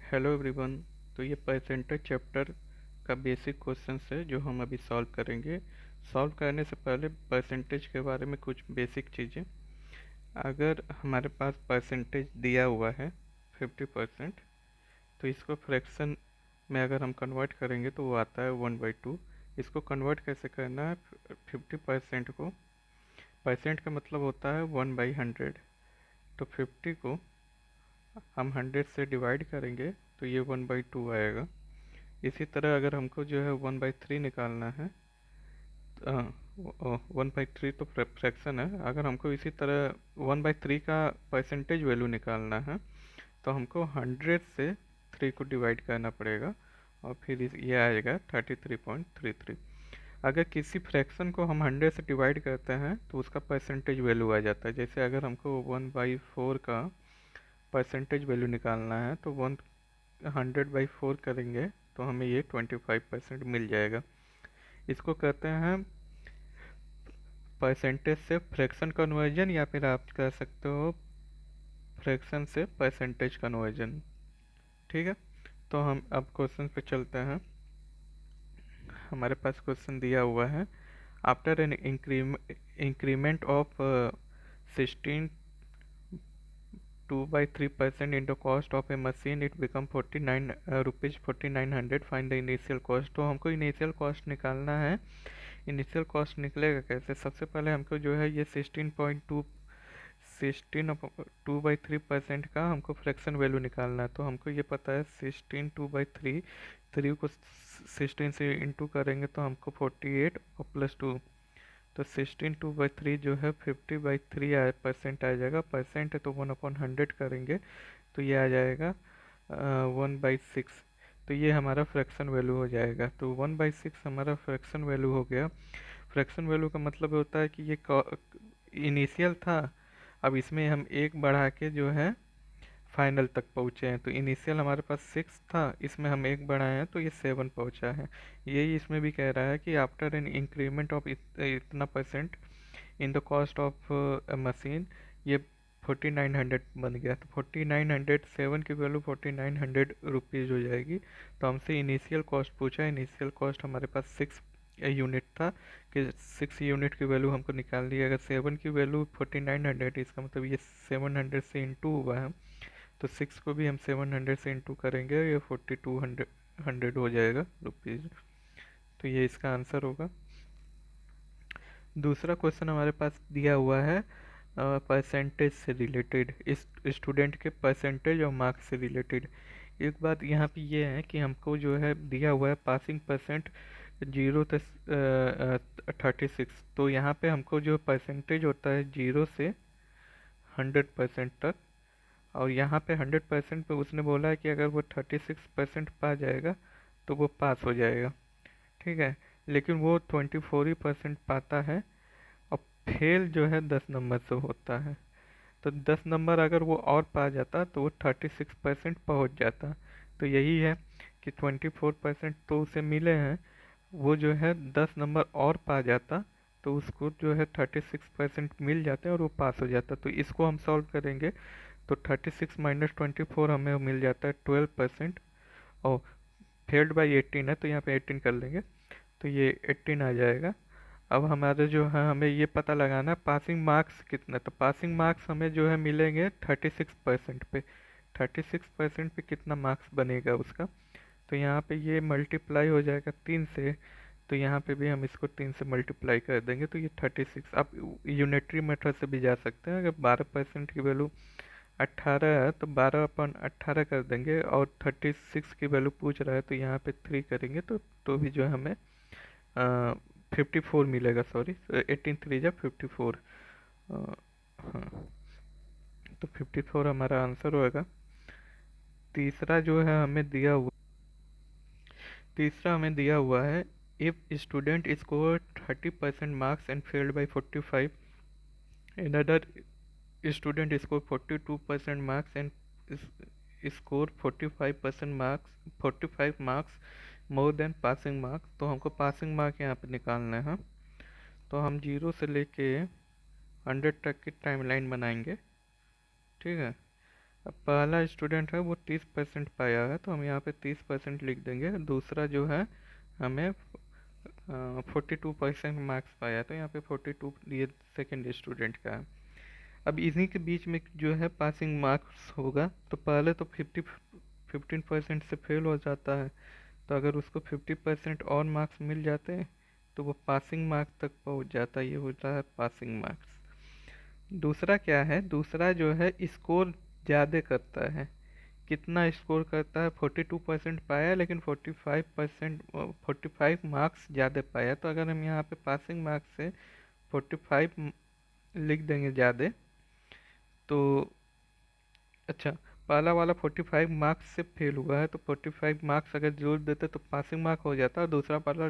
Hello everyone. तो ये percentage chapter का बेसिक क्वेश्चंस है जो हम अभी सॉल्व करेंगे। सॉल्व करने से पहले परसेंटेज के बारे में कुछ बेसिक चीज़ें। अगर हमारे पास परसेंटेज दिया हुआ है 50%, तो इसको फ्रैक्शन में अगर हम कन्वर्ट करेंगे तो वो आता है 1/2। इसको कन्वर्ट कैसे करना है? 50% को, परसेंट का मतलब होता है 1/100, तो 50 को हम 100 से डिवाइड करेंगे तो ये 1/2 आएगा। इसी तरह अगर हमको जो है 1/3 निकालना है, 1/3 तो फ्रैक्शन है। अगर हमको इसी तरह 1/3 का परसेंटेज वैल्यू निकालना है तो हमको 100 से 3 को डिवाइड करना पड़ेगा और फिर ये आएगा 33.33। अगर किसी फ्रैक्शन को हम 100 से डिवाइड करते हैं तो उसका परसेंटेज वैल्यू आ जाता है। जैसे अगर हमको 1/4 का परसेंटेज वैल्यू निकालना है तो 100/4 करेंगे तो हमें ये 25% मिल जाएगा। इसको कहते हैं परसेंटेज से फ्रैक्शन कन्वर्जन, या फिर आप कह सकते हो फ्रैक्शन से परसेंटेज कन्वर्जन। ठीक है, तो हम अब क्वेश्चन पे चलते हैं। हमारे पास क्वेश्चन दिया हुआ है, after an increment of 16 2/3% in the cost of a machine, it become 49 rupees 4900। Find the initial cost. तो हमको इनिशियल कॉस्ट निकालना है। इनिशियल कॉस्ट निकलेगा कैसे? सबसे पहले हमको जो है ये 16.2/3% का हमको फ्रैक्शन वैल्यू निकालना है। तो हमको ये पता है 16 2/3, 3 को 16 से इंटू करेंगे तो हमको 48 और +2, तो 16 2/3 जो है 50/3 परसेंट आ जाएगा। परसेंट है तो 1/100 करेंगे तो ये आ जाएगा 1/6। तो ये हमारा फ्रैक्शन वैल्यू हो जाएगा। तो 1/6 हमारा फ्रैक्शन वैल्यू हो गया। फ्रैक्शन वैल्यू का मतलब होता है कि ये इनिशियल था, अब इसमें हम एक बढ़ा के जो है फाइनल तक पहुँचे हैं। तो इनिशियल हमारे पास 6 था, इसमें हम एक बढ़ाए हैं तो ये 7 पहुँचा है। यही इसमें भी कह रहा है कि आफ्टर एन इंक्रीमेंट ऑफ इतना percent in the cost of a machine, ये 4900 बन गया। तो 4900, 7 की वैल्यू 4900 रुपीज़ हो जाएगी। तो हमसे इनिशियल कॉस्ट पूछा। इनिशियल कॉस्ट हमारे पास 6 यूनिट था कि 6 यूनिट की वैल्यू हमको निकालनी है। अगर 7 की वैल्यू 4900, इसका मतलब ये 700 से इंटू हुआ है, तो 6 को भी हम 700 से इंटू करेंगे, ये 4200 हो जाएगा रुपीज़। तो ये इसका आंसर होगा। दूसरा क्वेश्चन हमारे पास दिया हुआ है परसेंटेज से रिलेटेड, इस स्टूडेंट के परसेंटेज और मार्क्स से रिलेटेड। एक बात यहाँ पे ये है कि हमको जो है दिया हुआ है पासिंग परसेंट 0 से 36। तो यहाँ पे हमको जो परसेंटेज होता है 0 से 100% तक, और यहाँ पे 100% पे उसने बोला है कि अगर वो 36% पा जाएगा तो वो पास हो जाएगा। ठीक है, लेकिन वो 24% पाता है और फेल जो है 10 नंबर से होता है। तो 10 नंबर अगर वो और पा जाता तो वो 36% पहुंच जाता। तो यही है कि 24% तो उसे मिले हैं, वो जो है 10 नंबर और पा जाता तो उसको जो है 36% मिल जाते हैं और वो पास हो जाता। तो इसको हम सॉल्व करेंगे तो 36 माइनस 24 हमें मिल जाता है 12%। और फेल्ड बाई 18 है तो यहाँ पे 18 कर लेंगे तो ये 18 आ जाएगा। अब हमारे जो है हमें ये पता लगाना है पासिंग मार्क्स कितना। तो पासिंग मार्क्स हमें जो है मिलेंगे 36% पे। 36% पे कितना मार्क्स बनेगा उसका? तो यहाँ पे ये मल्टीप्लाई हो जाएगा 3 से, तो यहाँ पे भी हम इसको 3 से मल्टीप्लाई कर देंगे तो ये 36। आप यूनिटरी मेथड से भी जा सकते हैं। अगर 12% की वैल्यू 18 है तो 12/18 कर देंगे, और 36 की वैल्यू पूछ रहा है तो यहाँ पे 3 करेंगे तो भी जो है हमें 54 मिलेगा। सॉरी, 18 3 जा 54। हाँ, तो 54 हमारा आंसर होगा। तीसरा जो है हमें दिया हुआ तीसरा हमें दिया हुआ है, if student score 30% marks and failed by 45, another student score 42% marks and score 45 marks more than passing marks. तो हमको पासिंग मार्क यहाँ पे निकालना है। तो हम 0 से लेके 100 तक की टाइमलाइन बनाएंगे। ठीक है, अब पहला स्टूडेंट है वो 30% पाया है, तो हम यहाँ पे 30% लिख देंगे। दूसरा जो है हमें 42% मार्क्स पाया है, तो यहाँ पे 42 ये सेकेंड स्टूडेंट का है। अब इन्हीं के बीच में जो है पासिंग मार्क्स होगा, तो पहले तो 15% से फेल हो जाता है, तो अगर उसको 50% और मार्क्स मिल जाते हैं तो वो पासिंग मार्क्स तक पहुंच जाता है। ये होता है पासिंग मार्क्स। दूसरा क्या है, दूसरा जो है स्कोर ज़्यादा करता है। कितना स्कोर करता है, 42% पाया लेकिन 45% 45 मार्क्स ज़्यादा पाया, तो अगर हम यहाँ पे पासिंग मार्क्स से 45 लिख देंगे ज़्यादा, तो अच्छा, पहला वाला 45 मार्क्स से फेल हुआ है, तो 45 मार्क्स अगर जोड़ देते तो पासिंग मार्क हो जाता, और दूसरा वाला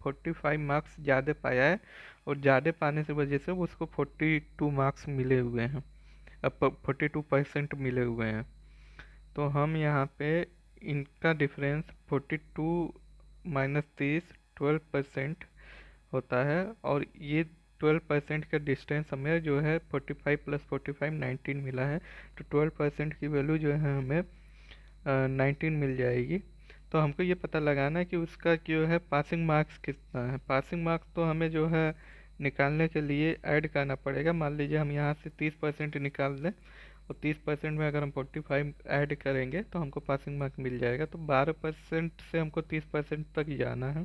45 मार्क्स ज़्यादा पाया है, और ज़्यादा पाने की वजह से उसको 42 मार्क्स मिले हुए हैं, अब 42% मिले हुए हैं। तो हम यहाँ पे इनका डिफरेंस 42 माइनस 30 12% होता है, और ये 12% का डिस्टेंस हमें जो है 45 प्लस 45 19 मिला है, तो 12% की वैल्यू जो है हमें 19 मिल जाएगी। तो हमको ये पता लगाना है कि उसका जो है पासिंग मार्क्स कितना है। पासिंग मार्क्स तो हमें जो है निकालने के लिए ऐड करना पड़ेगा। मान लीजिए हम यहाँ से 30% निकाल लें, और 30% में अगर हम 45 ऐड करेंगे तो हमको पासिंग मार्क मिल जाएगा। तो 12% से हमको 30% तक जाना है,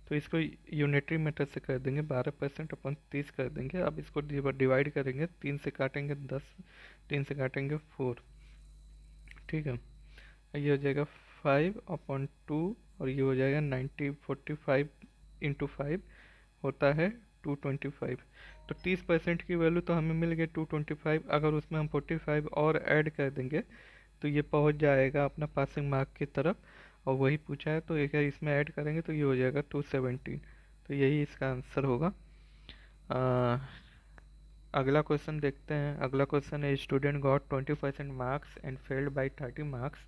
तो इसको यूनिटरी मेथड से कर देंगे, 12% अपन 30 कर देंगे। अब इसको डिवाइड करेंगे, 3 से काटेंगे 10, 3 से काटेंगे 4, ठीक है। ये हो जाएगा 5/2, और ये हो जाएगा 90 45 इंटू 5 होता है 225। तो 30% की वैल्यू तो हमें मिल गई 225, अगर उसमें हम 45 और ऐड कर देंगे तो ये पहुंच जाएगा अपना पासिंग मार्क की तरफ, और वही पूछा है, तो एक इसमें ऐड करेंगे तो ये हो जाएगा 217। तो यही इसका आंसर होगा। आ, अगला क्वेश्चन देखते हैं। अगला क्वेश्चन है, student got 20% marks and failed by 30 marks.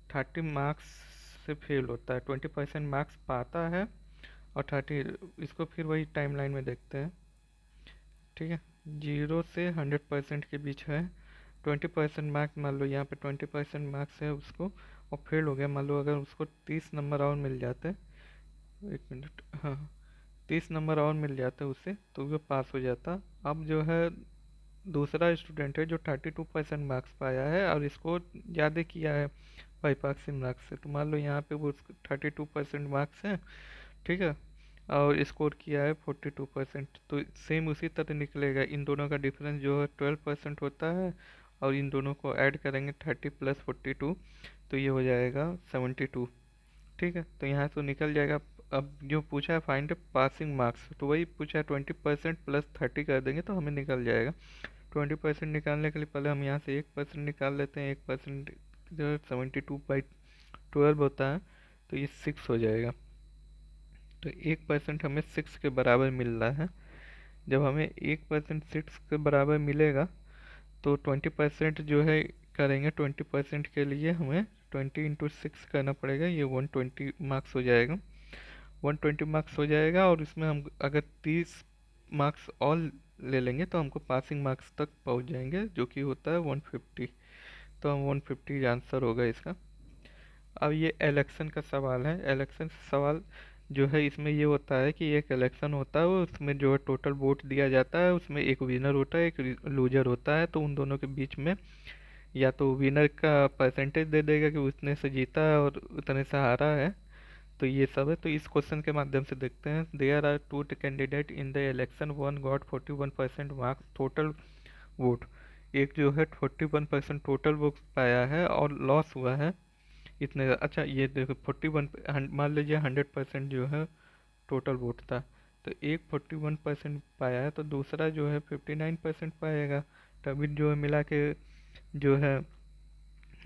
30 marks से फेल होता है, 20% मार्क्स पाता है और 30, इसको फिर वही टाइमलाइन में देखते हैं, ठीक है। 0 से 100% के बीच है। 20% मार्क्स, मान लो यहाँ पे 20% मार्क्स है उसको, और फेल हो गया, मान लो अगर उसको 30 नंबर और मिल जाते, एक मिनट, हाँ, 30 नंबर और मिल जाते उसे, तो वो पास हो जाता। अब जो है दूसरा स्टूडेंट है जो 32% मार्क्स पाया है और इसको ज़्यादा किया है बाई पासिंग मार्क्स से, तो मान लो यहाँ पे वो 32% मार्क्स है, ठीक है, और स्कोर किया है 42%, तो सेम उसी तरह निकलेगा। इन दोनों का डिफरेंस जो है 12% होता है, और इन दोनों को ऐड करेंगे 30 प्लस 42, तो ये हो जाएगा 72, ठीक है। तो यहाँ से निकल जाएगा। अब जो पूछा है फाइंड पासिंग मार्क्स, तो वही पूछा है 20% प्लस 30 कर देंगे तो हमें निकल जाएगा। 20% निकालने के लिए पहले हम यहाँ से 1% निकाल लेते हैं। 1% जो है 72/12 होता है, तो ये 6 हो जाएगा। तो 1% हमें 6 के बराबर मिल रहा है। जब हमें 1% 6 के बराबर मिलेगा तो 20% जो है करेंगे, 20% के लिए हमें 20 × 6 करना पड़ेगा, ये 120 मार्क्स हो जाएगा। 120 मार्क्स हो जाएगा, और इसमें हम अगर 30 मार्क्स और ले लेंगे तो हमको पासिंग मार्क्स तक पहुंच जाएंगे, जो कि होता है 150। तो हम 150 आंसर होगा इसका। अब ये इलेक्शन का सवाल है। इलेक्शन सवाल जो है इसमें ये होता है कि एक इलेक्शन होता है, उसमें जो है टोटल वोट दिया जाता है, उसमें एक विनर होता है, एक लूजर होता है, तो उन दोनों के बीच में या तो विनर का परसेंटेज दे देगा कि उतने से जीता है और उतने से हारा है। तो ये सब है। तो इस क्वेश्चन के माध्यम से देखते हैं। There are two candidate in the election, one got 41% marks total vote. एक जो है 41% टोटल वोट पाया है और लॉस हुआ है इतने। अच्छा ये देखो 41, मान लीजिए 100% जो है टोटल वोट था, तो एक 41% पाया है, तो दूसरा जो है 59% पाएगा, तभी जो है मिला के जो है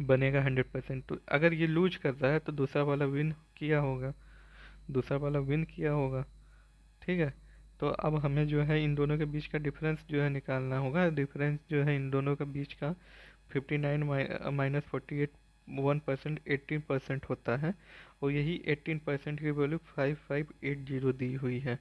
बनेगा 100%। तो अगर ये लूज कर रहा है तो दूसरा वाला विन किया होगा, दूसरा वाला विन किया होगा, ठीक है। तो अब हमें जो है इन दोनों के बीच का डिफरेंस जो है निकालना होगा। डिफरेंस जो है इन दोनों के बीच का 59 माइनस 48, 1% 18% होता है, और यही 18% की वैल्यू 5580 दी हुई है,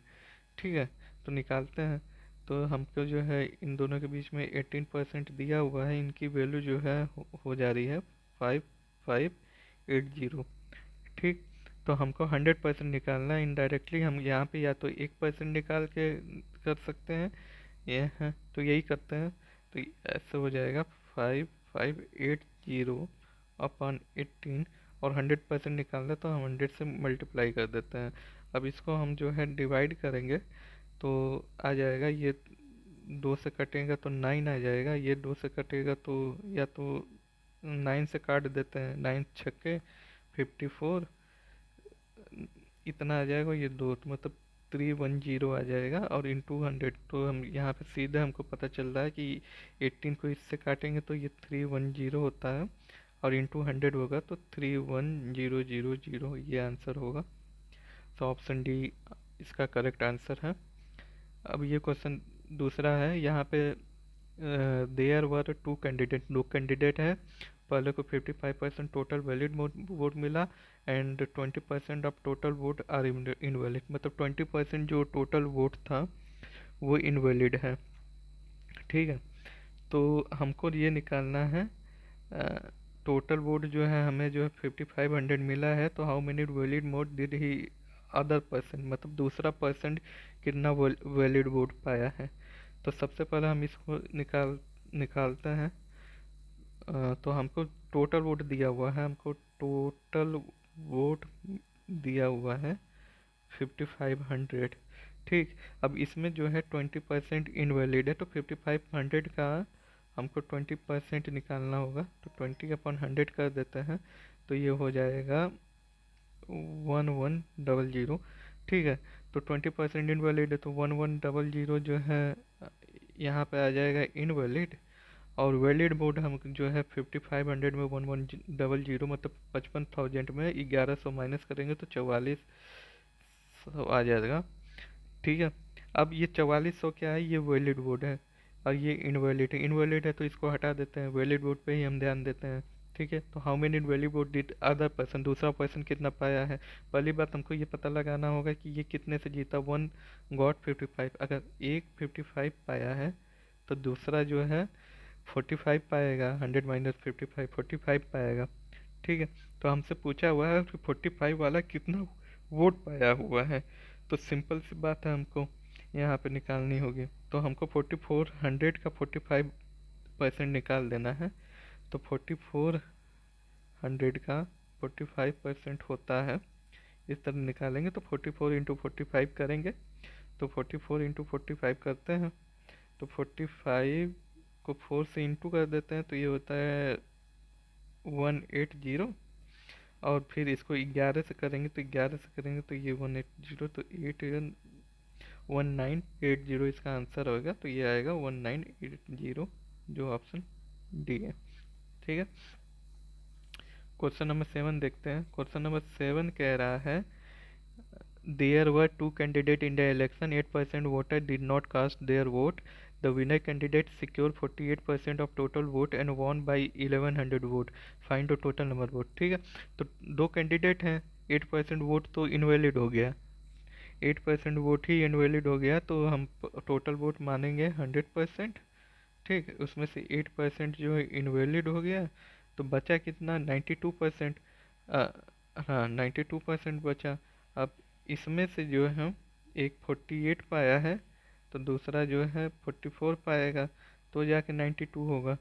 ठीक है। तो निकालते हैं। तो हमको जो है इन दोनों के बीच में 18% दिया हुआ है, इनकी वैल्यू जो है हो जा रही है 5580। ठीक। तो हमको 100% निकालना है। इनडायरेक्टली हम यहाँ पे या तो 1% निकाल के कर सकते हैं, ये है तो यही करते हैं। तो ऐसे हो जाएगा 5580 अपॉन 18, और 100% निकालना है तो हम 100 से मल्टीप्लाई कर देते हैं। अब इसको हम जो है डिवाइड करेंगे तो आ जाएगा, ये 2 से कटेगा तो 9 आ जाएगा, ये 2 से कटेगा तो या तो 9 से काट देते हैं, 9 छक्के 54, इतना आ जाएगा, ये दो तो मतलब 310 आ जाएगा, और इंटू 100। तो हम यहाँ पे सीधे हमको पता चल रहा है कि 18 को इससे काटेंगे तो ये 310 होता है, और इंटू 100 होगा तो 31000, ये आंसर होगा। तो ऑप्शन डी इसका करेक्ट आंसर है। अब ये क्वेश्चन दूसरा है, यहाँ पे देयर वर टू कैंडिडेट, दो कैंडिडेट है। पहले को 55% टोटल वैलिड वोट मिला, and 20% of total vote are invalid, मतलब 20% जो टोटल वोट था वो इनवैलिड है। ठीक है। तो हमको ये निकालना है टोटल वोट जो है, हमें जो है 5500 मिला है, तो how many valid vote did he other person, मतलब दूसरा पर्सन कितना वैलिड वोट पाया है। तो सबसे पहले हम इसको निकालते हैं। तो हमको टोटल वोट दिया हुआ है, हमको टोटल वोट दिया हुआ है 5500। ठीक। अब इसमें जो है 20% इनवैलिड है, तो 5500 का हमको 20% निकालना होगा, तो 20/100 कर देते हैं, तो ये हो जाएगा 1100। ठीक है। तो 20% इनवैलिड है, तो 1100 जो है यहाँ पे आ जाएगा इनवैलिड, और वैलिड वोट हम जो है 5500 में 1100 मतलब 55,000 में 1100 माइनस करेंगे तो 4400 आ जाएगा। ठीक है। अब ये 4400 क्या है, ये वैलिड वोट है, और ये इनवैलिड है तो इसको हटा देते हैं, वैलिड वोट पे ही हम ध्यान देते हैं। ठीक है। तो how many valid vote did other person, दूसरा पर्सन कितना पाया है। पहली बात हमको ये पता लगाना होगा कि ये कितने से जीता, 1 गॉट 55। अगर एक 55 पाया है तो दूसरा जो है 45 पाएगा, 100 - 55 45 पाएगा। ठीक है। तो हमसे पूछा हुआ है कि 45 वाला कितना वोट पाया हुआ है, तो सिंपल सी बात है, हमको यहाँ पे निकालनी होगी। तो हमको 4400 का 45% निकाल देना है। तो 4400 का 45% होता है, इस तरह निकालेंगे तो 44 × 45 करेंगे, तो 44 × 45 करते हैं, तो 45 को 4 से इंटू कर देते हैं, तो ये होता है 180, और फिर इसको 11 से करेंगे, तो 11 से करेंगे तो ये 180, तो 1980 इसका आंसर होगा, तो ये आएगा 1980, जो ऑप्शन डी है। ठीक है। क्वेश्चन नंबर 7 देखते हैं। क्वेश्चन नंबर 7 कह रहा है, there were two candidates in the election, 8% voter did not cast their vote. The winner candidate secured 48% of total vote and won by 1100 vote. Find the total number vote। ठीक है। तो दो candidate हैं, 8% vote तो invalid हो गया, 8% vote ही invalid हो गया, तो हम टोटल वोट मानेंगे 100%। ठीक है। उसमें से 8% जो है इनवैलिड हो गया, तो बचा कितना, 92%। हाँ, 92% बचा। अब इसमें से जो है एक 48 पाया है, तो दूसरा जो है 44 पाएगा, तो जाके 92 होगा।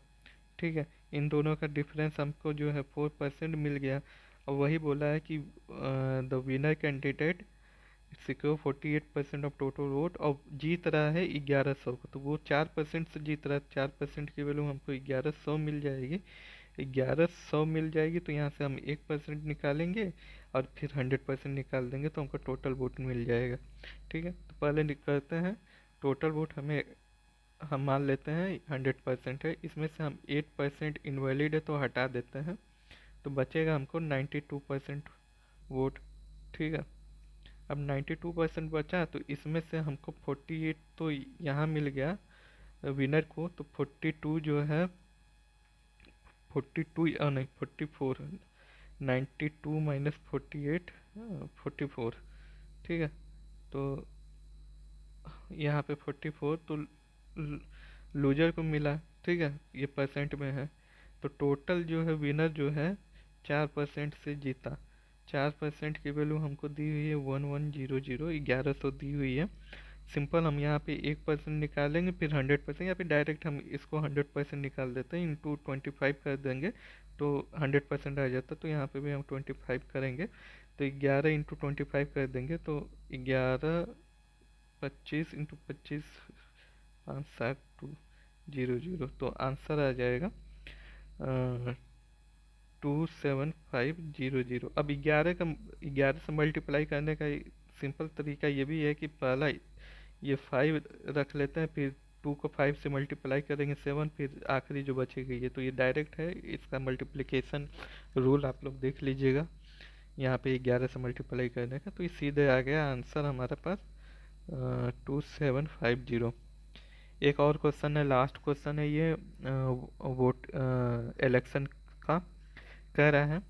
ठीक है। इन दोनों का डिफरेंस हमको जो है 4% मिल गया, और वही बोला है कि the winner candidate secure 48% of total vote, और जीत रहा है 1100 का, तो वो 4% से जीत रहा है, 4% की वैल्यू हमको 1100 मिल जाएगी। 1100 मिल जाएगी, तो यहाँ से हम 1% निकालेंगे, और फिर 100% निकाल देंगे, तो हमको टोटल वोट मिल जाएगा। ठीक है। तो पहले करते हैं, टोटल वोट हमें हम मान लेते हैं 100% है, इसमें से हम 8% इनवैलिड है तो हटा देते हैं, तो बचेगा हमको 92% वोट। ठीक है। अब 92% बचा, तो इसमें से हमको 48 तो यहाँ मिल गया विनर को, तो 42 जो है 42 नहीं 44, 92 - 48 44। ठीक है। तो यहाँ पे 44 तो लूजर को मिला, ठीक है, ये परसेंट में है। तो टोटल जो है विनर जो है 4% से जीता। 4% की वैल्यू हमको दी हुई है 1100, 1100 दी हुई है। सिंपल हम यहाँ पे 1% निकालेंगे, फिर 100%, या फिर डायरेक्ट हम इसको 100% निकाल देते हैं, इंटू 25 कर देंगे तो 100% आ जाता। तो यहाँ पे भी हम 25 करेंगे, तो 11 इंटू 25 कर देंगे तो 11, 25 इंटू 25, 57200, तो आंसर आ जाएगा 27500। अब 11 से मल्टीप्लाई करने का सिंपल तरीका ये भी है कि पहला ये 5 रख लेते हैं, फिर 2 को 5 से मल्टीप्लाई करेंगे 7, फिर आखिरी जो बचेगी ये, तो ये डायरेक्ट है। इसका मल्टीप्लिकेशन रूल आप लोग देख लीजिएगा, यहाँ पे 11 से मल्टीप्लाई करने का, तो ये सीधे आ गया आंसर हमारे पास 2750। एक और क्वेश्चन है, लास्ट क्वेश्चन है ये वोट इलेक्शन का। कह रहा है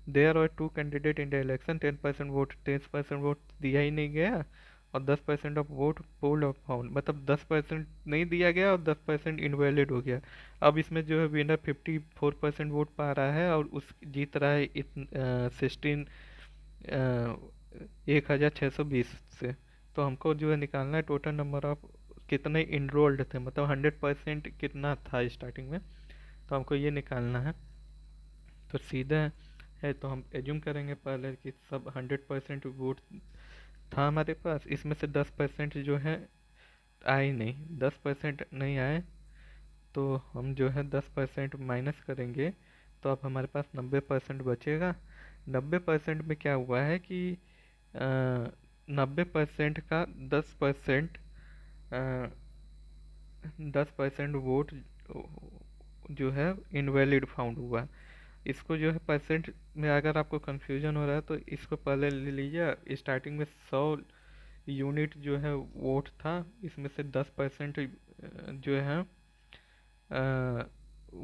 there are two candidate in the election, 10% vote, 10% vote दिया ही नहीं गया और 10% ऑफ वोट पोल्ड और फाउंड, मतलब 10% नहीं दिया गया और 10% इनवैलिड हो गया। अब इसमें जो है विनर 54% वोट पा रहा है और उस जीत रहा है 16,620 से। तो हमको जो है निकालना है टोटल नंबर ऑफ कितने इनरोल्ड थे, मतलब 100% कितना था स्टार्टिंग में, तो हमको ये निकालना है। तो सीधा है, तो हम एज्यूम करेंगे पहले कि सब 100% वोट था हमारे पास, इसमें से 10% जो है आए नहीं, 10% नहीं आए, तो हम जो है 10% माइनस करेंगे, तो अब हमारे पास 90% बचेगा। 90% में क्या हुआ है कि 90% का 10%, 10% वोट जो है इनवैलिड फाउंड हुआ। इसको जो है परसेंट में अगर आपको कंफ्यूजन हो रहा है तो इसको पहले ले लीजिए, स्टार्टिंग में 100 यूनिट जो है वोट था, इसमें से 10% जो है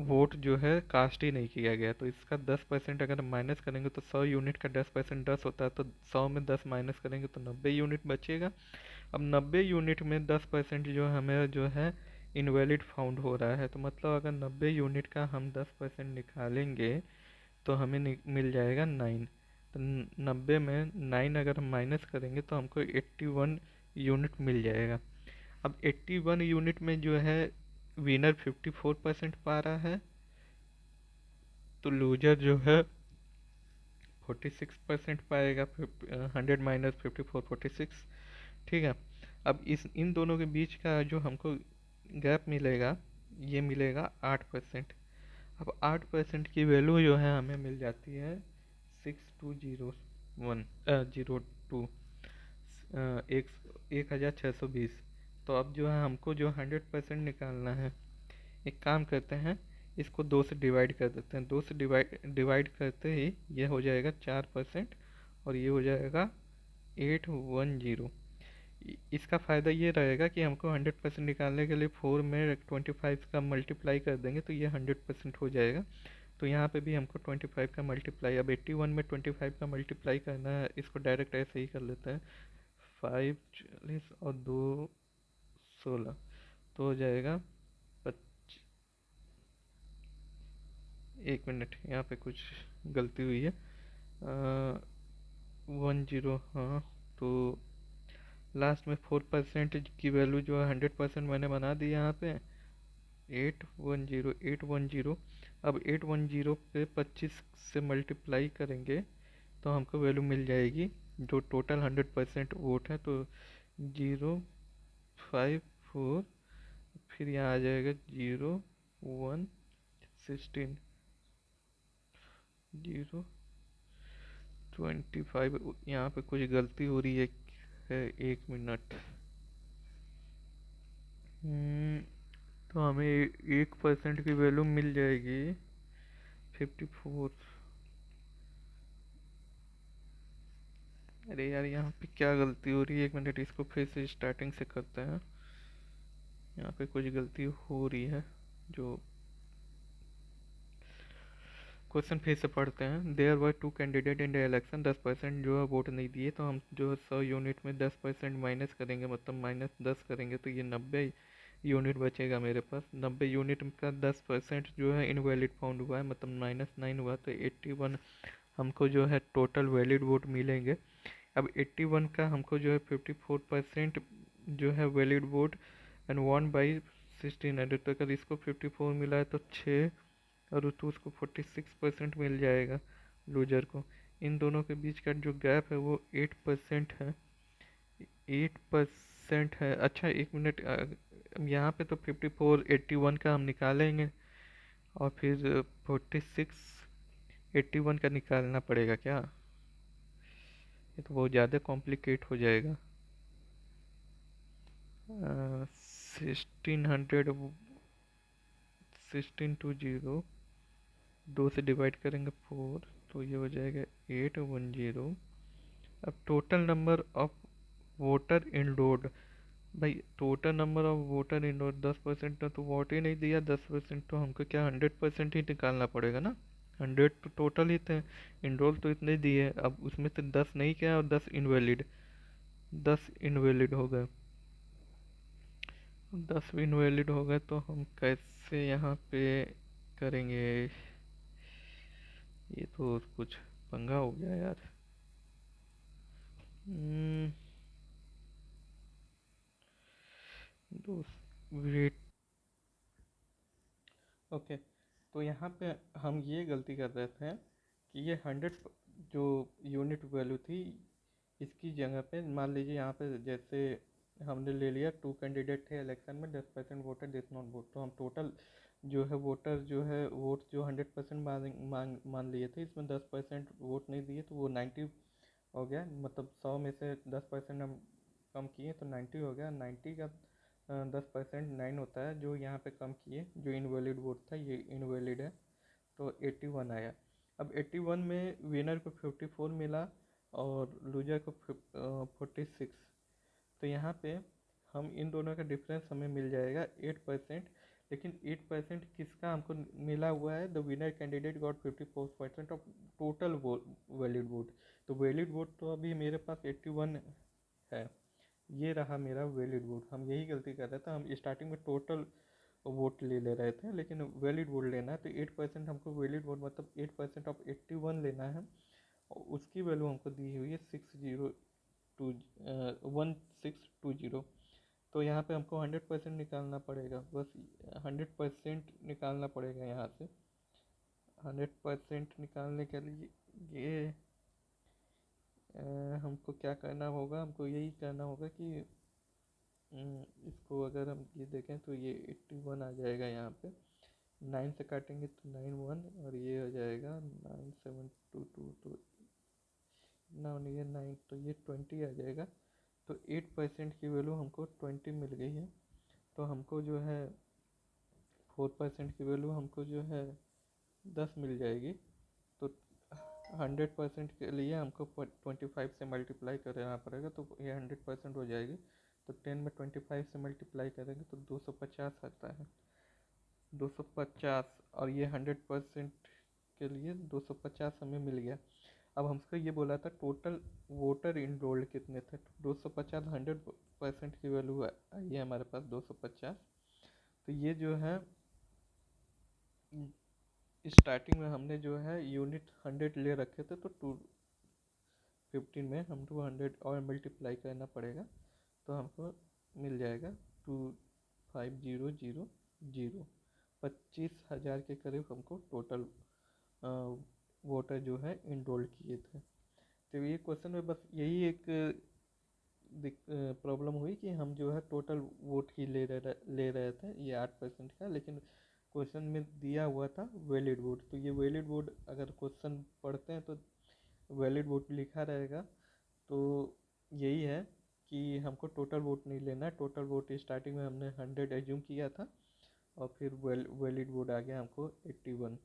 वोट जो है कास्ट ही नहीं किया गया, तो इसका 10% अगर माइनस करेंगे तो 100 यूनिट का 10% 10 होता है, तो 100 में 10 माइनस करेंगे तो 90 यूनिट बचेगा। अब 90 यूनिट में 10% जो हमें जो है इनवैलिड फाउंड हो रहा है, तो मतलब अगर 90 यूनिट का हम 10% निकालेंगे तो हमें मिल जाएगा 9। तो 90 में 9 अगर हम माइनस करेंगे तो हमको 81 यूनिट मिल जाएगा। अब 81 यूनिट में जो है विनर 54% पा रहा है, तो लूजर जो है 46% पाएगा। 100 माइनस 54, 46, ठीक है। अब इस इन दोनों के बीच का जो हमको गैप मिलेगा, ये मिलेगा 8%। अब 8% की वैल्यू जो है हमें मिल जाती है 6201 02, एक 1620। तो अब जो है हमको जो 100% निकालना है, एक काम करते हैं, इसको 2 से डिवाइड कर देते हैं। 2 से डिवाइड करते ही ये हो जाएगा 4% और ये हो जाएगा 810। इसका फ़ायदा ये रहेगा कि हमको 100% निकालने के लिए 4 में 25 का मल्टीप्लाई कर देंगे तो ये 100% हो जाएगा। तो यहाँ पे भी हमको 25 का मल्टीप्लाई, अब 81 में 25 का मल्टीप्लाई करना है, इसको डायरेक्ट ऐसे ही कर लेते हैं। 5 40 और 2 16, तो हो जाएगा 1 मिनट, यहाँ पे कुछ गलती हुई है। 10, हाँ, तो लास्ट में 4% की वैल्यू जो है 100% मैंने बना दी यहाँ पे 810। अब 810 पे 25 से मल्टीप्लाई करेंगे तो हमको वैल्यू मिल जाएगी, जो टोटल 100% वोट है, तो 054, फिर यहाँ आ जाएगा 0116, 025। यहाँ पे कुछ गलती हो रही है 1 मिनट। तो हमें 1% की वैल्यू मिल जाएगी 54। अरे यार, यहाँ पे क्या गलती हो रही है, 1 मिनट, इसको फिर से स्टार्टिंग से करते हैं। यहाँ पे कुछ गलती हो रही है, जो क्वेश्चन फिर से पढ़ते हैं। There were two candidate in the election, 10% जो है वोट नहीं दिए, तो हम जो 100 यूनिट में 10% माइनस करेंगे, मतलब -10 करेंगे, तो ये 90 यूनिट बचेगा मेरे पास। 90 यूनिट का 10% जो है इनवैलिड फाउंड हुआ है, मतलब -9 हुआ, तो 81 हमको जो है टोटल वैलिड वोट मिलेंगे। अब 81 का हमको जो है 54% जो है valid vote and one by 1600, तो अगर इसको 54 मिला है तो 6, और तो उसको 46% मिल जाएगा लूजर को। इन दोनों के बीच का जो गैप है वो 8% है, 8% है। अच्छा एक मिनट, यहाँ पे तो 54 81 का हम निकालेंगे, और फिर 46 81 का निकालना पड़ेगा क्या? ये तो बहुत ज़्यादा कॉम्प्लिकेट हो जाएगा। 1600, 1620, 2 से डिवाइड करेंगे 4, तो ये हो जाएगा 810। अब total number of voter enrolled, भाई total number of voter enrolled 10% तो वोट ही नहीं दिया, 10% तो हमको क्या 100% ही निकालना पड़ेगा ना। 100 तो टोटल ही थे, इनरोल तो इतने दिए, अब उसमें से 10 नहीं किया और 10 इनवैलिड, 10 इनवैलिड हो गए। 10 इनवैलिड हो गए तो हम कैसे यहाँ पे करेंगे? ये तो कुछ पंगा हो गया यार। हम्म, वेट, ओके। तो यहाँ पे हम ये गलती कर रहे थे कि ये 100 जो यूनिट वैल्यू थी, इसकी जगह पे मान लीजिए यहाँ पे जैसे हमने ले लिया 2 कैंडिडेट थे इलेक्शन में, 10% वोटर डिड नॉट वोट, तो हम टोटल जो है वोटर जो है वोट जो 100% मान लिए थे, इसमें 10% वोट नहीं दिए, तो वो 90 हो गया। मतलब 100 में से 10% हम कम किए तो 90 हो गया। 90 का 10% 9 होता है, जो यहाँ पे कम किए, जो इनवैलिड वोट था ये इनवैलिड है, तो 81 आया। अब 81 में विनर को 54 मिला और लूजर को 46। तो यहाँ पे हम इन दोनों का डिफरेंस हमें मिल जाएगा 8%। लेकिन 8% किसका हमको मिला हुआ है? The winner candidate got 54% of total valid vote. तो वैलिड वोट तो अभी मेरे पास 81 है, ये रहा मेरा वैलिड वोट। हम यही गलती कर रहे थे, हम स्टार्टिंग में टोटल वोट ले रहे थे, लेकिन वैलिड वोट लेना है, तो 8% हमको वैलिड वोट मतलब 8% ऑफ 81 लेना है, और उसकी वैल्यू हमको दी हुई है 1620। तो यहाँ पे हमको 100% निकालना पड़ेगा, बस 100% निकालना पड़ेगा यहाँ से। 100% निकालने के लिए ये हमको क्या करना होगा? हमको यही करना होगा कि इसको अगर हम ये देखें तो ये 81 आ जाएगा, यहाँ पे 9 से काटेंगे तो 91, और ये हो जाएगा 9722, तो ना ये 9, तो ये 20 आ जाएगा। तो 8% की वैल्यू हमको 20 मिल गई है। तो हमको जो है 4% की वैल्यू हमको जो है 10 मिल जाएगी। तो 100% के लिए हमको 25 से मल्टीप्लाई करना पड़ेगा, तो ये 100% हो जाएगी। तो 10 में 25 से मल्टीप्लाई करेंगे तो 250 आता है, 250, और ये 100% के लिए 250 हमें मिल गया। अब हमको ये बोला था टोटल वोटर इनरोल्ड कितने थे, 250, 100% की वैल्यू आई है हमारे पास 250। तो ये जो है स्टार्टिंग में हमने जो है यूनिट 100 ले रखे थे, तो 215 में हम 200 और मल्टीप्लाई करना पड़ेगा, तो हमको मिल जाएगा 25000। 25,000 के करीब हमको टोटल वोटर जो है इनरोल किए थे। तो ये क्वेश्चन में बस यही एक प्रॉब्लम हुई कि हम जो है टोटल वोट ही ले रहे थे, ये 8% का, लेकिन क्वेश्चन में दिया हुआ था वैलिड वोट। तो ये वैलिड वोट अगर क्वेश्चन पढ़ते हैं तो वैलिड वोट लिखा रहेगा। तो यही है कि हमको टोटल वोट नहीं लेना है। टोटल वोट स्टार्टिंग में हमने 100 एज्यूम किया था, और फिर वैलिड वोट आ गया हमको 81।